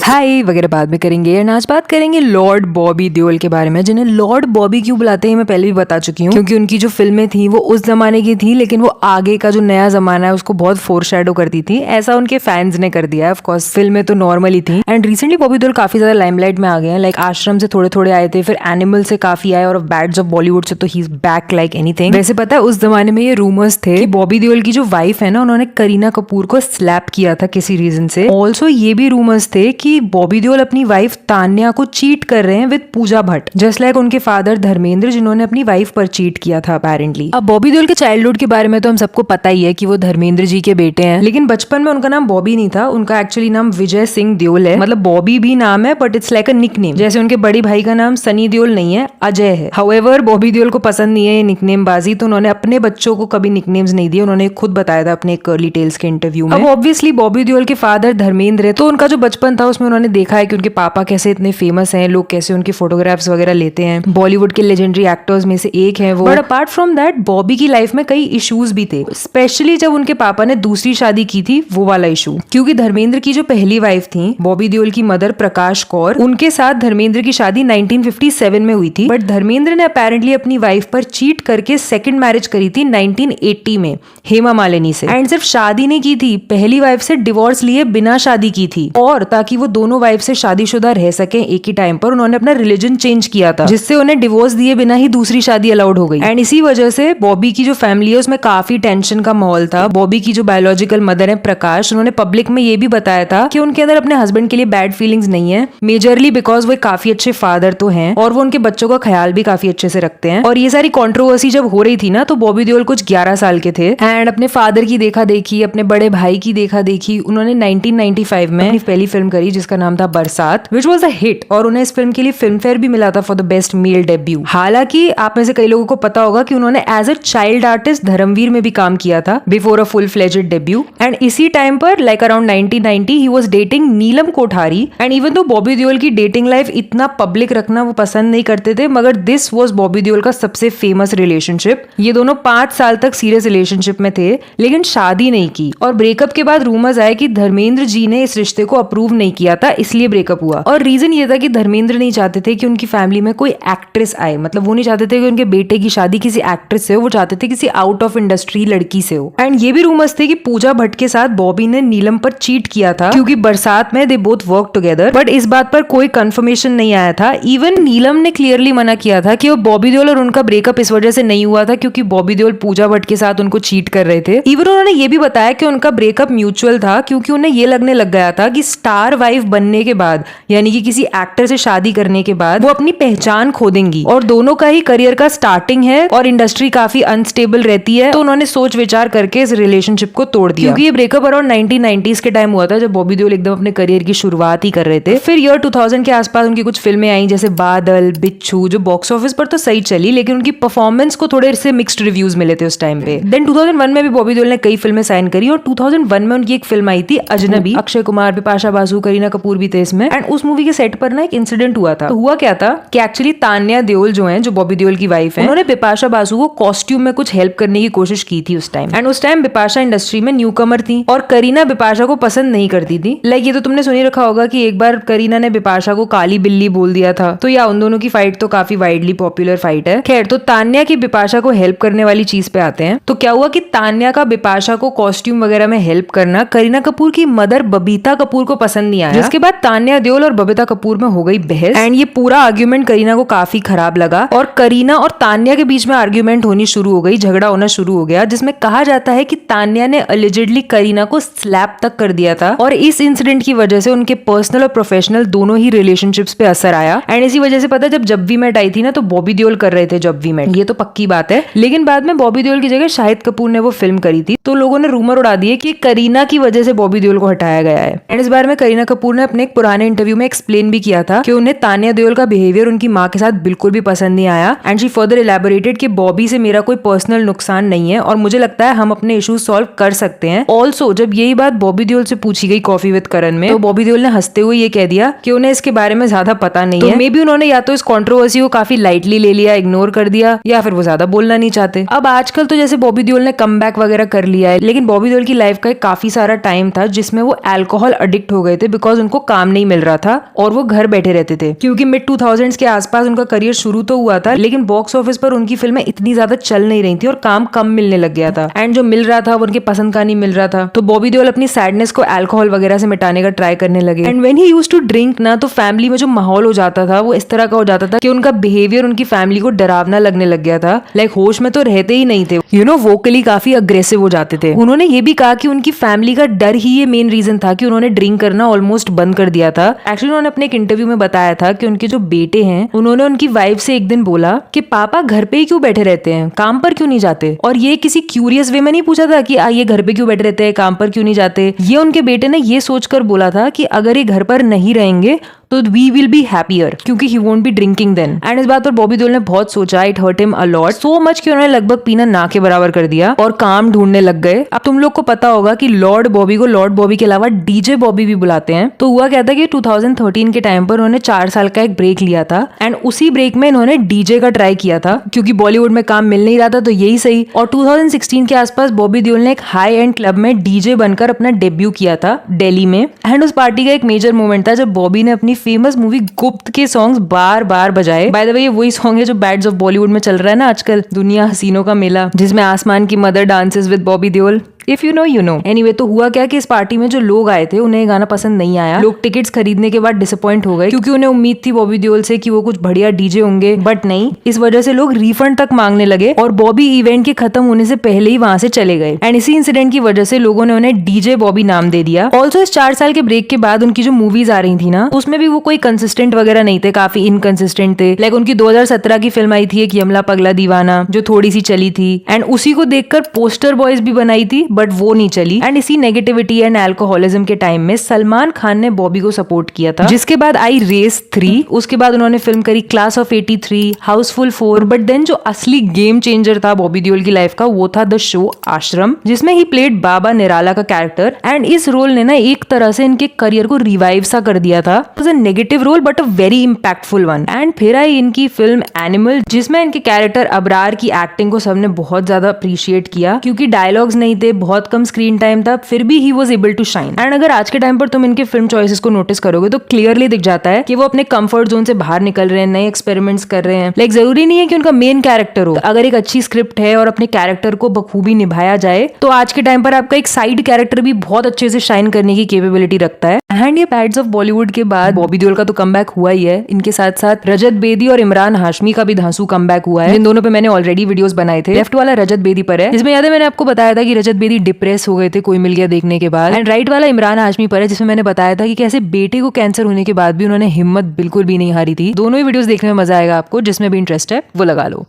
हाय वगैरह बाद में करेंगे। एंड आज बात करेंगे लॉर्ड बॉबी देओल के बारे में, जिन्हें लॉर्ड बॉबी क्यों बुलाते हैं मैं पहले भी बता चुकी हूँ, क्योंकि उनकी जो फिल्में थी वो उस जमाने की थी, लेकिन वो आगे का जो नया जमाना है उसको बहुत फोरशैडो करती थी। ऐसा उनके फैंस ने कर दिया है। ऑफ कोर्स फिल्में तो नॉर्मल ही थी। एंड रिसेंटली बॉबी देओल काफी ज्यादा लाइमलाइट में आ गए हैं। लाइक आश्रम से थोड़े थोड़े आए थे, फिर एनिमल से काफी आए, और बैड्स ऑफ बॉलीवुड से तो he is back like anything. वैसे पता है उस जमाने में ये रूमर्स थे कि बॉबी देओल की जो वाइफ है ना, उन्होंने करीना कपूर को स्लैप किया था किसी रीजन से। ऑल्सो ये भी रूमर्स थे कि बॉबी देओल अपनी वाइफ तान्या को चीट कर रहे हैं with Pooja Bhatt, just like उनके फादर धर्मेंद्र, जिन्होंने अपनी वाइफ पर चीट किया था अपेरेंटली। अब बॉबी देओल के चाइल्डहुड के बारे में तो हम सबको पता ही है कि वो धर्मेंद्र जी के बेटे हैं, लेकिन बचपन में उनका नाम बॉबी नहीं था। उनका एक्चुअली नाम विजय सिंह देओल है। मतलब बॉबी भी नाम है but it's like a nickname. जैसे उनके बड़ी भाई का नाम सनी देओल नहीं है, अजय है। हाउएवर बॉबी देओल को पसंद नहीं है ये निकनेम बाजी, तो उन्होंने अपने बच्चों को कभी निकनेम्स नहीं दिए। उन्होंने खुद बताया था अपने कर्ली टेल्स के इंटरव्यू में। अब ऑब्वियसली बॉबी देओल के फादर धर्मेंद्र है, तो उनका जो बचपन था उसमें उन्होंने देखा है कि उनके पापा कैसे इतने फेमस हैं, लोग कैसे उनकी फोटोग्राफ्स वगैरह लेते हैं। बॉलीवुड के लेजेंडरी एक्टर्स में से एक है वो। But apart from that Bobby की लाइफ में कई इश्यूज भी थे, स्पेशली जब उनके पापा ने दूसरी शादी की थी, वो वाला इशू। क्योंकि धर्मेंद्र की जो पहली वाइफ थी बॉबी देओल की मदर प्रकाश कौर, उनके साथ धर्मेंद्र की शादी 1957 में हुई थी। बट धर्मेंद्र ने अपेरेंटली अपनी वाइफ पर चीट करके सेकंड मैरिज करी थी 1980 में हेमा मालिनी से। एंड सिर्फ शादी नहीं की थी, पहली वाइफ से डिवोर्स लिए बिना शादी की थी। और ताकि वो दोनों वाइफ से शादीशुदा रह सके एक ही टाइम पर, उन्होंने अपना रिलीजन चेंज किया था, जिससे उन्हें डिवोर्स दिए बिना ही दूसरी शादी अलाउड हो गई। एंड इसी वजह से बॉबी की जो फैमिली है उसमें काफी टेंशन का माहौल था। बॉबी की जो बायोलॉजिकल मदर है प्रकाश, उन्होंने पब्लिक में ये भी बताया था कि उनके अंदर अपने हस्बैंड के लिए बैड फीलिंग्स नहीं है, मेजरली बिकॉज वो काफी अच्छे फादर तो हैं और वो उनके बच्चों का ख्याल भी काफी अच्छे से रखते हैं। और ये सारी कंट्रोवर्सी जब हो रही थी ना, तो बॉबी देओल कुछ 11 साल के थे एंड अपने फादर की देखा देखी, अपने बड़े भाई की देखा देखी, उन्होंने 1995 में अपनी पहली फिल्म करी जिसका नाम था बरसात, विच वॉज अ हिट। और उन्हें इस फिल्म के लिए फिल्म फेयर भी मिला था for the best male debut. हालांकि आप में से कई लोगों को पता होगा कि उन्होंने as a child artist Dharamveer में भी काम किया था before a full fledged debut. And इसी टाइम पर like around 1990 he was dating Neelam Kothari. And even though Bobby Deol की डेटिंग लाइफ इतना पब्लिक रखना वो पसंद नहीं करते थे, मगर दिस वाज बॉबी देओल का सबसे फेमस रिलेशनशिप। ये दोनों 5 साल तक सीरियस रिलेशनशिप में थे, लेकिन शादी नहीं की। और ब्रेकअप के बाद रूमर्स आए कि धर्मेंद्र जी ने इस रिश्ते को अप्रूव नहीं किया था, इसलिए ब्रेकअप हुआ। और रीजन ये था कि धर्मेंद्र नहीं चाहते थे कि उनकी फैमिली में कोई एक्ट्रेस आए। मतलब वो नहीं चाहते थे कि उनके बेटे की शादी किसी एक्ट्रेस से हो, वो चाहते थे किसी आउट ऑफ इंडस्ट्री लड़की से हो। एंड ये भी रूमर्स थे कि पूजा भट्ट के साथ बॉबी ने नीलम पर चीट किया था, क्योंकि बरसात में they both work together. But इस बात पर कोई कंफर्मेशन नहीं आया था। इवन नीलम ने क्लियरली मना किया था कि वो बॉबी देओल और उनका ब्रेकअप इस वजह से नहीं हुआ था क्योंकि बॉबी देओल पूजा भट्ट के साथ उनको चीट कर रहे थे। इवन उन्होंने ये भी बताया कि उनका ब्रेकअप म्यूचुअल था, क्योंकि उन्हें ये लगने लग गया था कि स्टार वाइफ बनने के बाद, यानी कि किसी एक्टर से शादी करने के बाद, वो अपनी पहचान खो देंगी। और दोनों का ही करियर का स्टार्टिंग है और इंडस्ट्री काफी अनस्टेबल रहती है, तो उन्होंने सोच विचार करके इस रिलेशनशिप को तोड़ दिया। क्योंकि ये ब्रेकअप अराउंड 1990s के टाइम हुआ था, जब बॉबी देओल एकदम अपने करियर की शुरुआत ही कर रहे थे। फिर ईयर 2000 के आसपास उनकी कुछ फिल्में आई, जैसे बादल, बिच्छू, जो बॉक्स ऑफिस पर तो सही चली, लेकिन उनकी परफॉर्मेंस को थोड़े से मिक्स्ड रिव्यूज मिले थे उस टाइम पे। देन 2001 में भी बॉबी देओल ने कई फिल्में साइन करी, और 2001 में उनकी एक फिल्म आई थी अजनबी। अक्षय कुमार, बिपाशा बासु, करीना कपूर भी थे इसमें। एंड उस मूवी के सेट पर ना एक इंसिडेंट हुआ था। तो हुआ क्या था कि एक्चुअली तान्या देओल जो है, जो बॉबी देओल की वाइफ है, उन्होंने बिपाशा बासु को कॉस्ट्यूम में कुछ हेल्प करने की कोशिश की थी उस टाइम। एंड उस टाइम बिपाशा इंडस्ट्री में न्यूकमर थी और करीना बिपाशा को पसंद नहीं करती थी। लाइक ये तो तुमने सुनी रखा होगा कि एक बार करीना ने बिपाशा को काली बिल्ली बोल दिया था। तो या उन दोनों की फाइट तो काफी वाइडली पॉपुलर फाइट है। खैर, तो तान्या की बिपाशा को हेल्प करने वाली चीज पे आते हैं। तो क्या हुआ कि तान्या का बिपाशा को कॉस्ट्यूम वगैरह में हेल्प करना करीना कपूर की मदर बबीता कपूर को पसंद नहीं आया, जिसके बाद तान्या देओल और बबीता कपूर में हो गई बहस। एंड ये पूरा आर्ग्यूमेंट करीना को काफी खराब लगा और करीना और तान्या के बीच में आर्ग्यूमेंट होनी शुरू हो गई, झगड़ा होना शुरू हो गया, जिसमें कहा जाता है कि तान्या ने अलिजिडली करीना को स्लैप तक कर दिया था। और इस इंसिडेंट की वजह से उनके पर्सनल और प्रोफेशनल दोनों ही रिलेशनशिप्स पे असर आया। एंड इसी वजह से पता है, जब वी मेट आई थी ना, तो बॉबी देओल कर रहे थे जब वी मेट, ये तो पक्की बात है। लेकिन बाद में बॉबी देओल की जगह शाहिद कपूर ने वो फिल्म करी थी, तो लोगों ने रूमर उड़ा दिए कि करीना की वजह से बॉबी देओल को हटाया गया है। एंड इस बारे में करीना कपूर ने अपने एक पुराने इंटरव्यू में एक्सप्लेन भी किया था कि उन्हें तान्या देओल का बिहेवियर उनकी माँ के साथ बिल्कुल भी पसंद नहीं आया। एंड शी फर्दर इलैबोरेटेड कि बॉबी से मेरा कोई पर्सनल नुकसान नहीं है और मुझे लगता है हम अपने इश्यूज सॉल्व कर सकते हैं। ऑल्सो जब यही बात बॉबी देओल से पूछी गई कॉफी विद करण में, तो बॉबी देओल ने हंसते हुए ये कह दिया कि उन्हें इसके बारे में ज्यादा पता नहीं है। मे बी उन्होंने या तो इस कंट्रोवर्सी को काफी लाइटली ले लिया, इग्नोर कर दिया, या फिर वो ज्यादा बोलना नहीं चाहते। अब आजकल तो जैसे बॉबी देओल ने कमबैक वगैरह कर लिया है, लेकिन बॉबी देओल की लाइफ का काफी सारा टाइम था जिसमें वो अल्कोहल एडिक्ट हो गए थे बिकॉज बिकॉज उनको काम नहीं मिल रहा था और वो घर बैठे रहते थे, क्योंकि मिड 2000s के आसपास उनका करियर शुरू तो हुआ था, लेकिन बॉक्स ऑफिस पर उनकी फिल्में इतनी ज्यादा चल नहीं रही थी और काम कम मिलने लग गया था, एंड जो मिल रहा था वो उनके पसंद का नहीं मिल रहा था। तो बॉबी देओल अपनी सैडनेस को अल्कोहल वगैरह से मिटाने का ट्राई करने लगे। And when he used to drink ना, तो फैमिली में जो माहौल हो जाता था वो इस तरह का हो जाता था कि उनका बिहेवियर उनकी फैमिली को डरावना लगने लग गया था। लाइक होश में तो रहते ही नहीं थे, वोकली काफी अग्रेसिव हो जाते थे। उन्होंने ये भी कहा कि उनकी फैमिली का डर ही ये मेन रीजन था कि उन्होंने ड्रिंक करना ऑलमोस्ट बंद कर दिया था। एक्चुअली उन्होंने अपने एक इंटरव्यू में बताया था कि उनके जो बेटे हैं, उन्होंने उनकी वाइफ से एक दिन बोला कि पापा घर पे ही क्यों बैठे रहते हैं, काम पर क्यों नहीं जाते। और ये किसी क्यूरियस वे में नहीं पूछा था कि ये घर पे क्यों बैठे रहते हैं, काम पर क्यों नहीं जाते। ये उनके बेटे ने ये सोचकर बोला था कि अगर ये घर पर नहीं रहेंगे तो वी विल बी हैप्पियर, क्योंकि he won't be drinking then. And इस बात पर बॉबी देओल ने बहुत सोचा, it hurt him a lot, so much कि उन्होंने लगभग पीना ना के बराबर कर दिया और काम ढूंढने लग गए। अब तुम लोग को पता होगा कि लॉर्ड बॉबी को लॉर्ड बॉबी के अलावा डीजे बॉबी भी बुलाते हैं। तो हुआ क्या था कि 2013 के टाइम पर उन्होंने 4 साल का एक ब्रेक लिया था, एंड उसी ब्रेक में इन्होंने डीजे का ट्राई किया था, क्योंकि बॉलीवुड में काम मिल नहीं रहा था, तो यही सही। और 2016 के आसपास बॉबी देओल ने एक हाई एंड क्लब में डीजे बनकर अपना डेब्यू किया था दिल्ली में। एंड उस पार्टी का एक मेजर मोमेंट था जब बॉबी ने अपनी फेमस मूवी गुप्त के सॉन्ग्स बार बार बजाए। बाय द वे, ये वही सॉन्ग है जो बैड्स ऑफ बॉलीवुड में चल रहा है ना आजकल, दुनिया हसीनों का मेला, जिसमें आसमान की mother dances with Bobby Deol. If you know you know. Anyway, तो हुआ क्या कि इस पार्टी में जो लोग आए थे उन्हें गाना पसंद नहीं आया। लोग टिकट्स खरीदने के बाद डिसअपॉइंट हो गए, क्योंकि उन्हें उम्मीद थी बॉबी देओल से कि वो कुछ बढ़िया डीजे होंगे, बट नहीं। इस वजह से लोग रिफंड तक मांगने लगे और बॉबी इवेंट के खत्म होने से पहले ही वहां से चले गए। एंड इसी इंसिडेंट की वजह से लोगों ने उन्हें डीजे बॉबी नाम दे दिया। ऑल्सो इस 4 साल के ब्रेक के बाद उनकी जो मूवीज आ रही थी ना, उसमें भी वो कोई कंसिस्टेंट वगैरह नहीं थे, काफी इनकंसिस्टेंट थे। लाइक उनकी 2017 की फिल्म आई थी एक यमला पगला दीवाना, जो थोड़ी सी चली थी, एंड उसी को देखकर पोस्टर बॉयज भी बनाई थी, बट वो नहीं चली। एंड इसी नेगेटिविटी एंड अल्कोहलिज्म के टाइम में सलमान खान ने बॉबी को सपोर्ट किया था, जिसके बाद आई रेस 3। उसके बाद उन्होंने फिल्म करी क्लास ऑफ 83, हाउसफुल 4। बट देन जो असली गेम चेंजर था बॉबी देओल की लाइफ का, वो था द शो आश्रम, जिसमें ही प्लेड बाबा निराला का कैरेक्टर। एंड इस रोल ने ना एक तरह से इनके करियर को रिवाइव सा कर दिया था। It was a negative role but a very impactful one. And फिर आई इनकी फिल्म एनिमल, जिसमें इनके कैरेक्टर अबरार की एक्टिंग को सबने बहुत ज्यादा अप्रिशिएट किया, क्योंकि डायलॉग्स नहीं थे, बहुत कम स्क्रीन टाइम था, फिर भी he was able to shine. And अगर आज के टाइम पर तुम इनके फिल्म चॉइसेस को नोटिस करोगे तो क्लियरली दिख जाता है कि वो अपने कंफर्ट जोन से बाहर निकल रहे हैं, नए एक्सपेरिमेंट्स कर रहे हैं। लाइक जरूरी नहीं है कि उनका मेन कैरेक्टर हो, अगर एक अच्छी स्क्रिप्ट है और अपने कैरेक्टर को बखूबी निभाया जाए तो आज के टाइम पर आपका एक साइड कैरेक्टर भी बहुत अच्छे से शाइन करने की कैपेबिलिटी रखता है। एंड ये बैड्स ऑफ बॉलीवुड के बाद बॉबी देओल का तो कमबैक हुआ ही है, इनके साथ साथ रजत बेदी और इमरान हाशमी का भी धांसू कमबैक हुआ है। इन दोनों पे मैंने ऑलरेडी वीडियोस बनाए थे। लेफ्ट वाला रजत बेदी पर है, जिसमें याद है मैंने आपको बताया था कि रजत बेदी डिप्रेस हो गए थे कोई मिल गया देखने के बाद। एंड राइट वाला इमरान हाशमी पर है, जिसमें मैंने बताया था कि कैसे बेटे को कैंसर होने के बाद भी उन्होंने हिम्मत बिल्कुल भी नहीं हारी थी। दोनों ही वीडियोस देखने में मजा आएगा आपको, जिसमें भी इंटरेस्ट है वो लगा लो।